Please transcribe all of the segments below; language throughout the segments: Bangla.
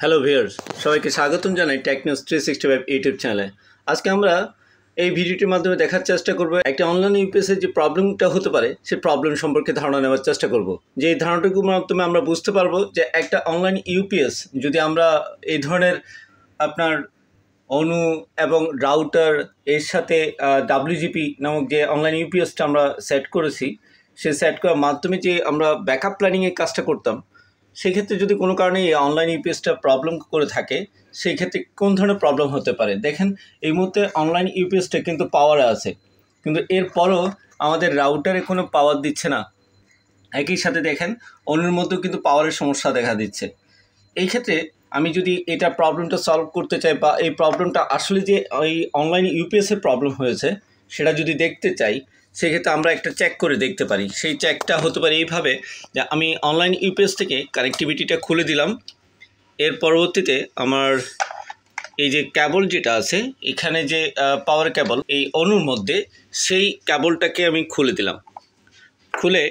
হ্যালো ভিউয়ার্স, সবাইকে স্বাগতম জানাই টেকনিউজ 365 ইউটিউব চ্যানেলে। আজকে আমরা এই ভিডিওটির মাধ্যমে দেখার চেষ্টা করব একটা অনলাইন ইউপিএসের যে প্রবলেমটা হতে পারে সেই প্রবলেম সম্পর্কে ধারণা নেওয়ার চেষ্টা করব। যে এই ধারণাটুকুর মাধ্যমে আমরা বুঝতে পারবো যে একটা অনলাইন ইউপিএস যদি আমরা এই ধরনের আপনার অনু এবং রাউটার এর সাথে ডাব্লিউজিপি নামক যে অনলাইন ইউপিএসটা আমরা সেট করেছি, সেই সেট করার মাধ্যমে যে আমরা ব্যাকআপ প্ল্যানিংয়ের কাজটা করতাম, সেই ক্ষেত্রে যদি কোনো কারণে এই অনলাইন ইউপিএসটা প্রবলেম করে থাকে, সেই ক্ষেত্রে কোন ধরনের প্রবলেম হতে পারে। দেখেন, এই মুহূর্তে অনলাইন ইউপিএসটা কিন্তু পাওয়ারে আছে, কিন্তু এরপরও আমাদের রাউটারে কোনো পাওয়ার দিচ্ছে না। একই সাথে দেখেন অনুর মধ্যেও কিন্তু পাওয়ারের সমস্যা দেখা দিচ্ছে। এই ক্ষেত্রে আমি যদি এটা প্রবলেমটা সলভ করতে চাই বা এই প্রবলেমটা আসলে যে এই অনলাইন ইউপিএসের প্রবলেম হয়েছে সেটা যদি দেখতে চাই, সেক্ষেত্রে আমরা একটা চেক করে দেখতে পারি। সেই চেকটা হতে পারে এইভাবে যে আমি অনলাইন ইউপিএস থেকে কানেক্টিভিটিটা খুলে দিলাম। এর পরবর্তীতে আমার এই যে কেবল যেটা আছে, এখানে যে পাওয়ার কেবল এই অনুর মধ্যে, সেই কেবলটাকে আমি খুলে দিলাম। খুলে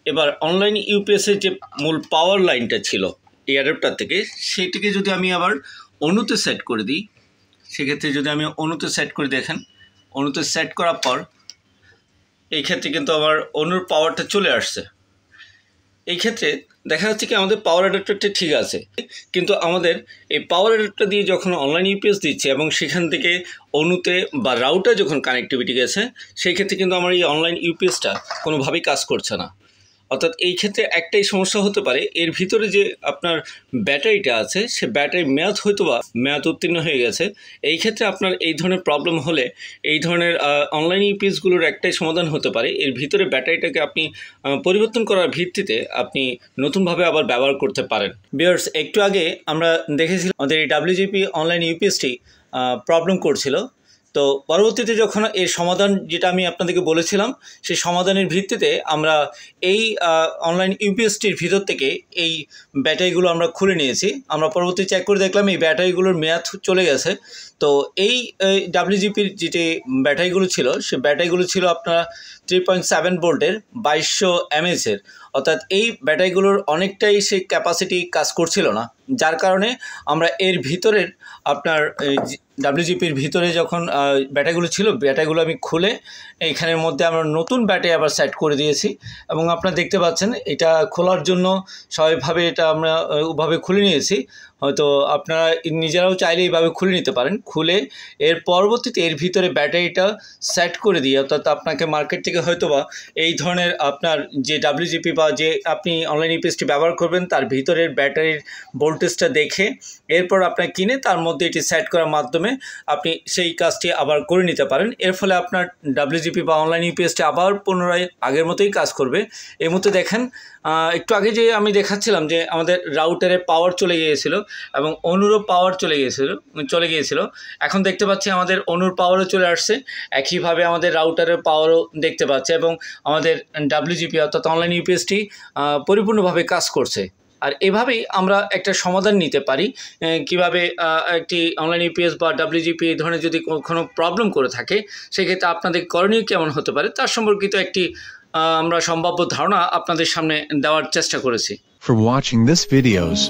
এবার অনলাইন ইউপিএসের যে মূল পাওয়ার লাইনটা ছিল এই অ্যাডাপ্টার থেকে, সেইটিকে যদি আমি আবার অনুতে সেট করে দিই, সেক্ষেত্রে যদি আমি অনুতে সেট করে দেখেন, অনুতে সেট করার পর এই ক্ষেত্রে কিন্তু আমার অনুর পাওয়ারটা চলে আসছে। এই ক্ষেত্রে দেখা যাচ্ছে কি আমাদের পাওয়ার অ্যাডাপ্টারটা ঠিক আছে, কিন্তু আমাদের এই পাওয়ার অ্যাডাপ্টার দিয়ে যখন অনলাইন ইউপিএস দিচ্ছে এবং সেখান থেকে অনুতে বা রাউটার যখন কানেক্টিভিটি গেছে, সেই ক্ষেত্রে কিন্তু আমার এই অনলাইন ইউপিএসটা কোনোভাবেই কাজ করছে না। অর্থাৎ এই ক্ষেত্রে একটাই সমস্যা হতে পারে, এর ভিতরে যে আপনার ব্যাটারিটা আছে সে ব্যাটারির মেয়াদ হয়তো বা মেয়াদ উত্তীর্ণ হয়ে গেছে। এই ক্ষেত্রে আপনার এই ধরনের প্রবলেম হলে এই ধরনের অনলাইন ইউপিএসগুলোর একটাই সমাধান হতে পারে, এর ভিতরে ব্যাটারিটাকে আপনি পরিবর্তন করার ভিত্তিতে আপনি নতুনভাবে আবার ব্যবহার করতে পারেন। ভিউয়ার্স, একটু আগে আমরা দেখেছিলাম আমাদের এই ডাব্লিউজিপি অনলাইন ইউপিএসটি প্রবলেম করছিল। তো পরবর্তীতে যখন এর সমাধান যেটা আমি আপনাদেরকে বলেছিলাম, সেই সমাধানের ভিত্তিতে আমরা এই অনলাইন ইউপিএসটির ভিতর থেকে এই ব্যাটারিগুলো আমরা খুলে নিয়েছি। আমরা পরবর্তী চেক করে দেখলাম এই ব্যাটারিগুলোর মেয়াদ চলে গেছে। তো এই ডাব্লিউজিপির যেটি ব্যাটারিগুলো ছিল, সে ব্যাটারিগুলো ছিল আপনার 3.7 ভোল্টের 2200 mAh-এর। অর্থাৎ এই ব্যাটারিগুলোর অনেকটাই সেই ক্যাপাসিটি কাজ করছিল না, যার কারণে আমরা এর ভিতরের আপনার ডাব্লিউজিপির ভিতরে যখন ব্যাটারিগুলো ছিল, ব্যাটারিগুলো আমি খুলে এইখানের মধ্যে আমরা নতুন ব্যাটারি আবার সেট করে দিয়েছি। এবং আপনারা দেখতে পাচ্ছেন এটা খোলার জন্য স্বাভাবিকভাবে এটা আমরা ওভাবে খুলে নিয়েছি। হয়তো আপনারা নিজেরাও চাইলে এইভাবে খুলে নিতে পারেন। খুলে এর পরবর্তীতে এর ভিতরে ব্যাটারিটা সেট করে দিয়ে, অর্থাৎ আপনাকে মার্কেট থেকে হয়তোবা এই ধরনের আপনার যে ডাব্লিউজিপি বা যে আপনি অনলাইন ইউপিএসটি ব্যবহার করবেন তার ভিতরের ব্যাটারির ভোল্টেজটা দেখে এরপর আপনার কিনে তার মধ্যে এটি সেট করার মাধ্যমে আপনি সেই কাজটি আবার করে নিতে পারেন। এর ফলে আপনার ডাব্লিউজিপি বা অনলাইন ইউপিএসটি আবার পুনরায় আগের মতোই কাজ করবে। এই মুহূর্তে দেখেন, একটু আগে যে আমি দেখাচ্ছিলাম যে আমাদের রাউটারে পাওয়ার চলে গিয়েছিল এবং অনুরও পাওয়ার চলে গিয়েছিল। এখন দেখতে পাচ্ছি আমাদের অনুর পাওয়ারও চলে আসছে, একইভাবে আমাদের রাউটারের পাওয়ারও দেখতে পাচ্ছে এবং আমাদের ডাব্লিউজিপি অর্থাৎ অনলাইন ইউপিএসটি পরিপূর্ণভাবে কাজ করছে। আর এভাবেই আমরা একটা সমাধান নিতে পারি কিভাবে একটি অনলাইন ইউপিএস বা ডাব্লিউজিপি এই ধরনের যদি কোনো প্রবলেম করে থাকে, সেক্ষেত্রে আপনাদের করণীয় কেমন হতে পারে তার সম্পর্কিত একটি আমরা সম্ভাব্য ধারণা আপনাদের সামনে দেওয়ার চেষ্টা করেছি। For watching this videos.